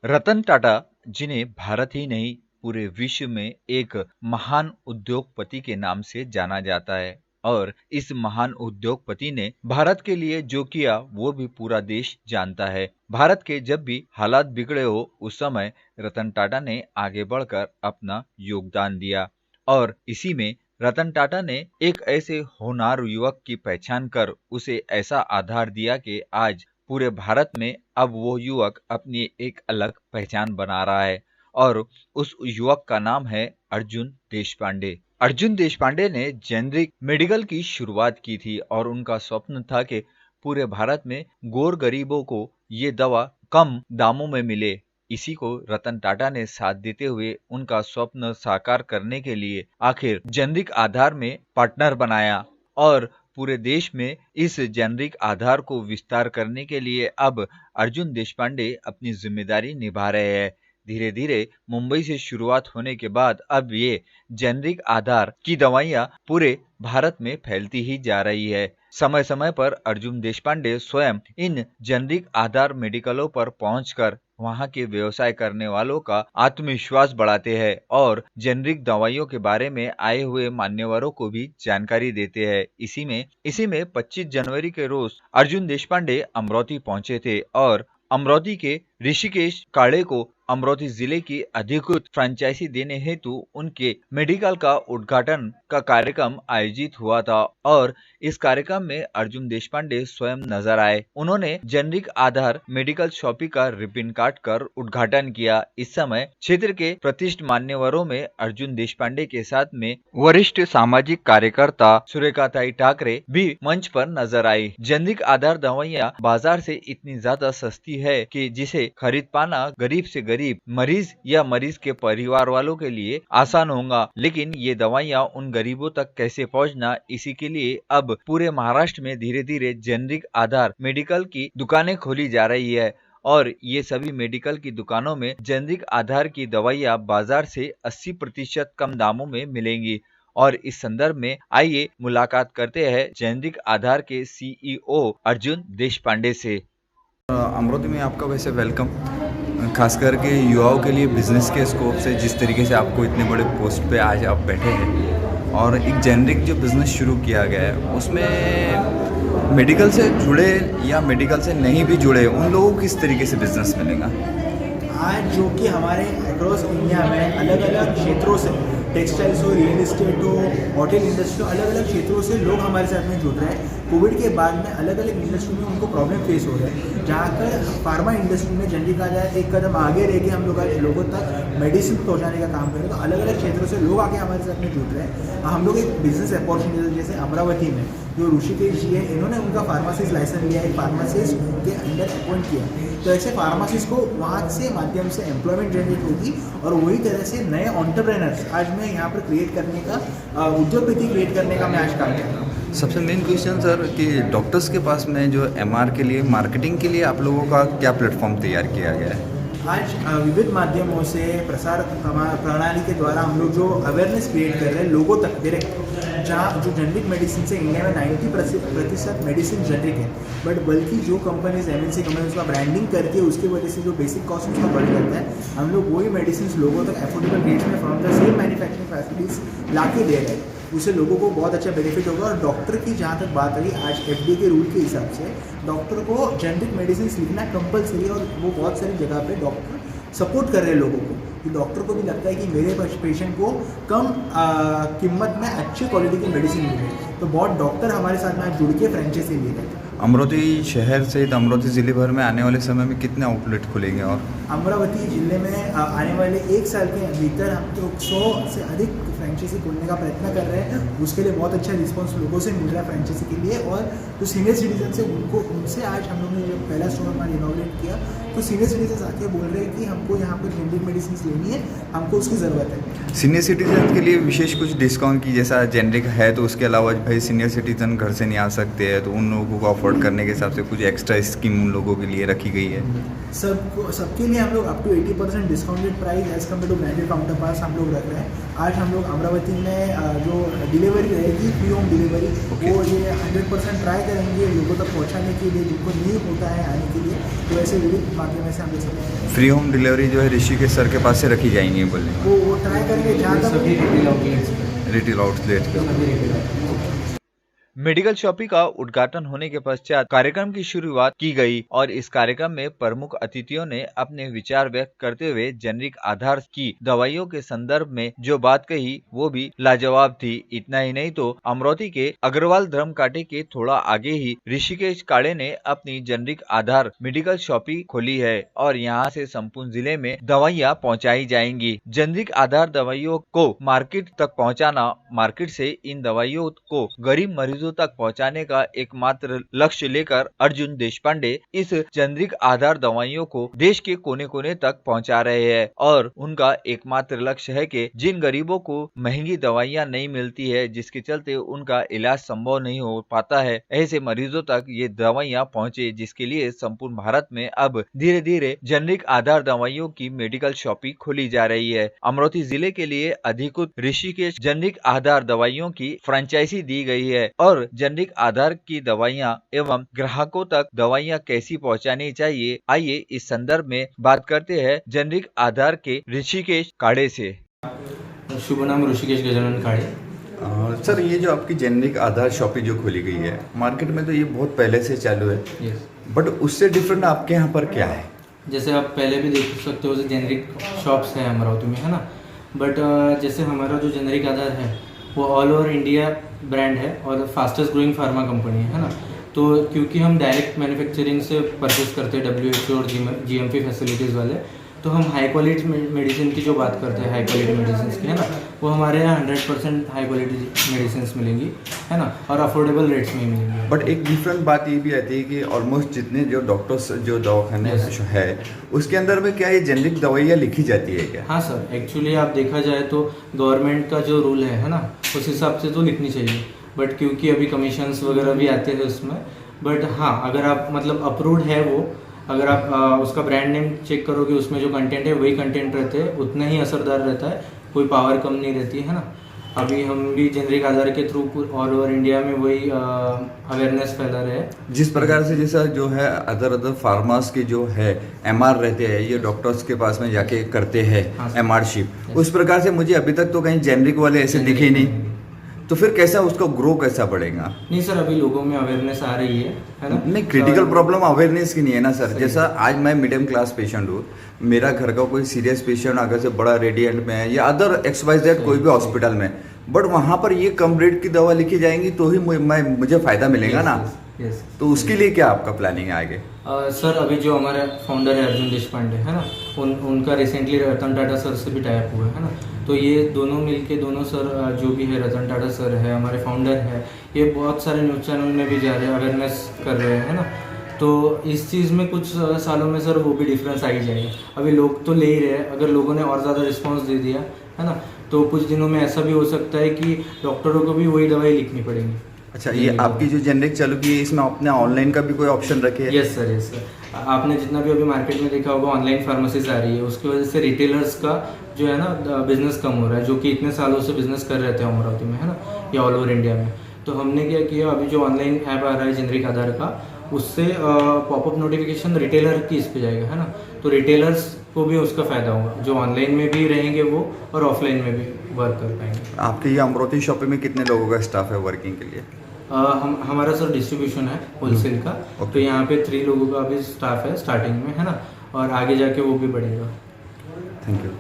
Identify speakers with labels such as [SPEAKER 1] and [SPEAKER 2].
[SPEAKER 1] रतन टाटा, जिन्हें भारत ही नहीं पूरे विश्व में एक महान उद्योगपति के नाम से जाना जाता है और इस महान उद्योगपति ने भारत के लिए जो किया वो भी पूरा देश जानता है। भारत के जब भी हालात बिगड़े हो उस समय रतन टाटा ने आगे बढ़कर अपना योगदान दिया और इसी में रतन टाटा ने एक ऐसे होनहार युवक की पहचान कर उसे ऐसा आधार दिया कि आज पूरे भारत में अब वो युवक अपनी एक अलग पहचान बना रहा है और उस युवक का नाम है अर्जुन देशपांडे। अर्जुन देशपांडे ने जेनरिक मेडिकल की शुरुआत की थी और उनका स्वप्न था कि पूरे भारत में गोर गरीबों को ये दवा कम दामों में मिले। इसी को रतन टाटा ने साथ देते हुए उनका स्वप्न साकार करने के लिए आखिर जेनरिक आधार में पार्टनर बनाया और पूरे देश में इस जेनरिक आधार को विस्तार करने के लिए अब अर्जुन देशपांडे अपनी जिम्मेदारी निभा रहे हैं। धीरे धीरे मुंबई से शुरुआत होने के बाद अब ये जेनरिक आधार की दवाइयां पूरे भारत में फैलती ही जा रही है। समय समय पर अर्जुन देशपांडे स्वयं इन जेनरिक आधार मेडिकलों पर पहुंचकर वहां के व्यवसाय करने वालों का आत्मविश्वास बढ़ाते हैं और जेनरिक दवाइयों के बारे में आए हुए मान्यवरों को भी जानकारी देते हैं। इसी में 25 जनवरी के रोज अर्जुन देशपांडे अमरावती पहुंचे थे और अमरावती के ऋषिकेश काड़े को अमरावती जिले की अधिकृत फ्रेंचाइजी देने हेतु उनके मेडिकल का उद्घाटन का कार्यक्रम आयोजित हुआ था और इस कार्यक्रम में अर्जुन देशपांडे स्वयं नजर आए। उन्होंने जेनरिक आधार मेडिकल शॉपी का रिबन काट कर उद्घाटन किया। इस समय क्षेत्र के प्रतिष्ठित मान्यवरों में अर्जुन देशपांडे के साथ में वरिष्ठ सामाजिक कार्यकर्ता सुरेखाताई ठाकरे भी मंच पर नजर आई। जेनरिक आधार दवाइयाँ बाजार से इतनी ज्यादा सस्ती है कि जिसे खरीद पाना गरीब से गरीब मरीज या मरीज के परिवार वालों के लिए आसान होगा, लेकिन ये दवाइयां उन गरीबों तक कैसे पहुंचना, इसी के लिए अब पूरे महाराष्ट्र में धीरे धीरे जेनरिक आधार मेडिकल की दुकानें खोली जा रही है और ये सभी मेडिकल की दुकानों में जेनरिक आधार की दवाइयां बाजार से 80% कम दामों में मिलेंगी। और इस संदर्भ में आइए मुलाकात करते हैं जेनरिक आधार के CEO अर्जुन देशपांडे से।
[SPEAKER 2] अमरावती में आपका वैसे वेलकम, खास करके युवाओं के लिए बिजनेस के स्कोप से जिस तरीके से आपको इतने बड़े पोस्ट पे आज आप बैठे हैं और एक जेनरिक जो बिज़नेस शुरू किया गया है उसमें मेडिकल से जुड़े या मेडिकल से नहीं भी जुड़े उन लोगों को किस तरीके से बिजनेस मिलेगा।
[SPEAKER 3] आज जो कि हमारे अक्रॉस इंडिया में अलग अलग क्षेत्रों से टेक्सटाइल्स हो, रियल एस्टेट हो, होटल इंडस्ट्री हो, अलग अलग क्षेत्रों से लोग हमारे साथ में जुड़ रहे हैं। कोविड के बाद में अलग अलग इंडस्ट्री में उनको प्रॉब्लम फेस हो रहा है, जहाँ कर फार्मा इंडस्ट्री में जेनरिक आ जाए एक कदम आगे रह के हम लोग आज लोगों तक मेडिसिन पहुँचाने का काम करें। तो अलग अलग क्षेत्रों से लोग आके हमारे साथ में जुड़ रहे हैं। हम लोग एक बिजनेस अपॉर्चुनिटी जैसे अमरावती में जो ऋषिकेश जी है, इन्होंने उनका फार्मासिस्ट लाइसेंस लिया है, फार्मासिस्ट के अंडर अपॉइंट किया। तो ऐसे फार्मासिस्ट को वहाँ से माध्यम से एम्प्लॉयमेंट जनरेट होगी और वही तरह से नए एंटरप्रेन्योर्स आज मैं यहाँ पर क्रिएट करने का उद्योगपति क्रिएट करने का मैं आज काम कर रहा हूँ।
[SPEAKER 2] सबसे मेन क्वेश्चन सर कि डॉक्टर्स के पास में जो MR के लिए मार्केटिंग के लिए आप लोगों का क्या प्लेटफॉर्म तैयार किया गया है।
[SPEAKER 3] आज विविध माध्यमों से प्रसार प्रणाली के द्वारा हम लोग जो अवेयरनेस क्रिएट कर रहे हैं लोगों तक डायरेक्ट, जहाँ जो जेनरिक मेडिसिन से इंडिया में 90% मेडिसिन जेनरिक है, बट बल्कि जो कंपनीज MNC कंपनीज का ब्रांडिंग करके उसकी वजह से जो बेसिक कॉस्ट उसका बढ़ जाता है, हम लोग वही मेडिसिन लोगों तक अफोर्डेबल रेट्स में from the same manufacturing facilities ला के दे रहे हैं। उससे लोगों को बहुत अच्छा बेनिफिट होगा। और डॉक्टर की जहाँ तक बात रही, आज FDA के रूल के हिसाब से डॉक्टर को जेनरिक मेडिसिन लिखना कंपलसरी है और वो बहुत सारी जगह पे डॉक्टर सपोर्ट कर रहे हैं लोगों को कि डॉक्टर को भी लगता है कि मेरे पेशेंट को कम कीमत में अच्छी क्वालिटी की मेडिसिन मिले। तो बहुत डॉक्टर हमारे साथ में जुड़ के फ्रेंचाइजी ले रहे हैं।
[SPEAKER 2] अमरावती शहर से अमरावती ज़िले भर में आने वाले समय में कितने आउटलेट खुलेंगे और
[SPEAKER 3] अमरावती जिले में आने वाले एक साल के भीतर हम तो 100 से अधिक फ्रेंचाइजी खोलने का प्रयत्न कर रहे हैं। उसके लिए बहुत अच्छा रिस्पांस लोगों से मिल रहा है फ्रेंचाइजी के लिए। और जो सीनियर सिटीजन से उनसे आज हम लोगों ने जब पहला स्टोर हमारा इनॉग्रेट किया तो सीनियर सिटीजन आके बोल रहे हैं कि हमको यहाँ पर जेनरिक मेडिसिन लेनी है, हमको उसकी ज़रूरत है।
[SPEAKER 2] सीनियर सिटीजन के लिए विशेष कुछ डिस्काउंट की, जैसा जेनरिक है तो उसके अलावा भाई सीनियर सिटीजन घर से नहीं आ सकते हैं तो उन लोगों को अफोर्ड करने के हिसाब से कुछ एक्स्ट्रा स्कीम उन लोगों के लिए रखी गई है।
[SPEAKER 3] सबके लिए हम लोग up to 80% discounted price as compare to branded counterparts हम लोग रख रहे हैं। आज हम लोग अमरावती में जो डिलीवरी रहेगी फ्री होम डिलीवरी, वो ये 100% ट्राई करेंगे लोगों तक पहुंचाने के लिए जिनको नहीं होता है आने के लिए। तो ऐसे विविध माध्यम से हम ले सकते हैं।
[SPEAKER 2] फ्री होम डिलीवरी जो है ऋषिकेश सर के पास से रखी जाएंगी बोलने
[SPEAKER 3] वो ट्राई करेंगे जहाँ तक
[SPEAKER 4] सभी रिटेल आउटलेट्स पे,
[SPEAKER 2] रिटेल आउटलेट पे।
[SPEAKER 4] सभी रिटेल आउटलेट्स।
[SPEAKER 1] मेडिकल शॉपिंग का उद्घाटन होने के पश्चात कार्यक्रम की शुरुआत की गई और इस कार्यक्रम में प्रमुख अतिथियों ने अपने विचार व्यक्त करते हुए जेनरिक आधार की दवाइयों के संदर्भ में जो बात कही वो भी लाजवाब थी। इतना ही नहीं तो अमरोती के अग्रवाल धर्म कांटे के थोड़ा आगे ही ऋषिकेश काड़े ने अपनी जेनरिक आधार मेडिकल शॉपिंग खोली है और यहाँ से संपूर्ण जिले में दवाइयाँ पहुँचाई जाएंगी। जेनरिक आधार दवाइयों को मार्केट तक पहुँचाना, मार्केट से इन दवाइयों को गरीब मरीजों तक पहुंचाने का एकमात्र लक्ष्य लेकर अर्जुन देशपांडे इस जेनरिक आधार दवाइयों को देश के कोने कोने तक पहुंचा रहे हैं और उनका एकमात्र लक्ष्य है कि जिन गरीबों को महंगी दवाइयां नहीं मिलती है, जिसके चलते उनका इलाज संभव नहीं हो पाता है, ऐसे मरीजों तक ये दवाइयां पहुंचे, जिसके लिए संपूर्ण भारत में अब धीरे धीरे जेनरिक आधार दवाइयों की मेडिकल शॉपिंग खोली जा रही है। अमरोती जिले के लिए अधिकृत ऋषिकेश जेनरिक आधार दवाइयों की फ्रेंचाइजी दी गई है और जेनरिक आधार की दवाइयां एवं ग्राहकों तक दवाइयां कैसी पहुंचानी चाहिए, आइए इस संदर्भ में बात करते हैं जेनरिक आधार के ऋषिकेश काड़े से।
[SPEAKER 4] शुभ नाम ऋषिकेश गजानन काड़े।
[SPEAKER 2] सर, ये जो आपकी जेनरिक आधार शॉपिंग जो खोली गई है मार्केट में, तो ये बहुत पहले से चालू है,
[SPEAKER 4] यस।
[SPEAKER 2] बट उससे डिफरेंट आपके यहाँ पर क्या है?
[SPEAKER 4] जैसे आप पहले भी देख सकते हो जेनरिक शॉप्स है अमरावती में, है ना। बट जैसे हमारा जो जेनरिक आधार है वो ऑल ओवर इंडिया ब्रांड है और फास्टेस्ट ग्रोइंग फार्मा कंपनी है ना। तो क्योंकि हम डायरेक्ट मैन्युफैक्चरिंग से परचेज करते हैं WHO और GMP फैसिलिटीज़ वाले, तो हम हाई क्वालिटी मेडिसिन की जो बात करते हैं, हाई क्वालिटी मेडिसिन की, है ना, वो हमारे यहाँ 100% हाई क्वालिटी मेडिसिन मिलेंगी, है ना, और अफोर्डेबल रेट्स में मिलेंगी।
[SPEAKER 2] बट एक डिफरेंट बात ये भी आती है कि ऑलमोस्ट जितने जो डॉक्टर्स जो दवाखाने है उसके अंदर में क्या ये जेनरिक दवाइयाँ लिखी जाती है क्या?
[SPEAKER 4] हाँ सर, एक्चुअली आप देखा जाए तो गवर्नमेंट का जो रूल है ना, उस हिसाब से तो लिखनी चाहिए, बट क्योंकि अभी कमीशंस वगैरह भी आते हैं उसमें। बट हाँ, अगर आप मतलब अप्रूव्ड है वो, अगर आप उसका ब्रांड नेम चेक करोगे, उसमें जो कंटेंट है वही कंटेंट रहते हैं, उतना ही असरदार रहता है, कोई पावर कम नहीं रहती है ना। अभी हम भी जेनरिक आधार के थ्रू ऑल ओवर इंडिया में वही अवेयरनेस फैला रहे हैं।
[SPEAKER 2] जिस प्रकार से जैसा जो है अदर फार्मास के जो है MR रहते हैं, ये डॉक्टर्स के पास में जाके करते हैं MR शिप, उस प्रकार से मुझे अभी तक तो कहीं जेनरिक वाले ऐसे दिखे ही नहीं। तो फिर कैसा उसका ग्रो कैसा बढ़ेगा?
[SPEAKER 4] नहीं सर, अभी लोगों में अवेयरनेस आ रही है ना।
[SPEAKER 2] नहीं, क्रिटिकल प्रॉब्लम अवेयरनेस की नहीं है ना सर। जैसा आज मैं मिडियम क्लास पेशेंट हूँ, मेरा घर का कोई सीरियस पेशेंट अगर से बड़ा रेडिएंट में है या अदर XYZ कोई भी हॉस्पिटल में, बट वहाँ पर ये कम रेट की दवा लिखी जाएंगी तो ही मुझे फायदा मिलेगा ना।
[SPEAKER 4] यस।
[SPEAKER 2] तो उसके लिए क्या आपका प्लानिंग है आगे?
[SPEAKER 4] सर, अभी जो हमारे फाउंडर है अर्जुन देशपांडे, है ना, उनका रिसेंटली रतन टाटा सर से भी टाइप हुआ है ना। तो ये दोनों मिलके, दोनों सर जो भी है, रतन टाटा सर है, हमारे फाउंडर है, ये बहुत सारे न्यूज़ चैनल में भी जा रहे हैं, अवेयरनेस कर रहे हैं, है ना। तो इस चीज़ में कुछ सालों में सर वो भी डिफरेंस आ ही जाएगा। अभी लोग तो ले ही रहे हैं, अगर लोगों ने और ज़्यादा रिस्पॉन्स दे दिया, है ना, तो कुछ दिनों में ऐसा भी हो सकता है कि डॉक्टरों को भी वही दवाई लिखनी पड़ेगी।
[SPEAKER 2] अच्छा, ये आपकी जो जेनरिक चालू की है, इसमें आपने ऑनलाइन का भी कोई ऑप्शन रखे है?
[SPEAKER 4] Yes sir, yes sir. आपने जितना भी अभी मार्केट में देखा होगा ऑनलाइन फार्मेसीज आ रही है, उसकी वजह से रिटेलर्स का जो है ना बिजनेस कम हो रहा है, जो कि इतने सालों से बिजनेस कर रहे थे अमरावती में, है ना, या ऑल ओवर इंडिया में। तो हमने क्या किया, अभी जो ऑनलाइन ऐप आ रहा है जेनरिक आधार का, उससे पॉपअप नोटिफिकेशन रिटेलर की इस पे जाएगा, है ना। तो रिटेलर्स को भी उसका फ़ायदा होगा, जो ऑनलाइन में भी रहेंगे वो और ऑफलाइन में भी वर्क कर पाएंगे।
[SPEAKER 2] आपके ये अमरोती शॉपिंग में कितने लोगों का स्टाफ है वर्किंग के लिए?
[SPEAKER 4] हमारा सर डिस्ट्रीब्यूशन है होलसेल का, तो यहाँ पे 3 लोगों का अभी स्टाफ है स्टार्टिंग में, है ना, और आगे जाके वो भी बढ़ेगा।
[SPEAKER 2] Thank you.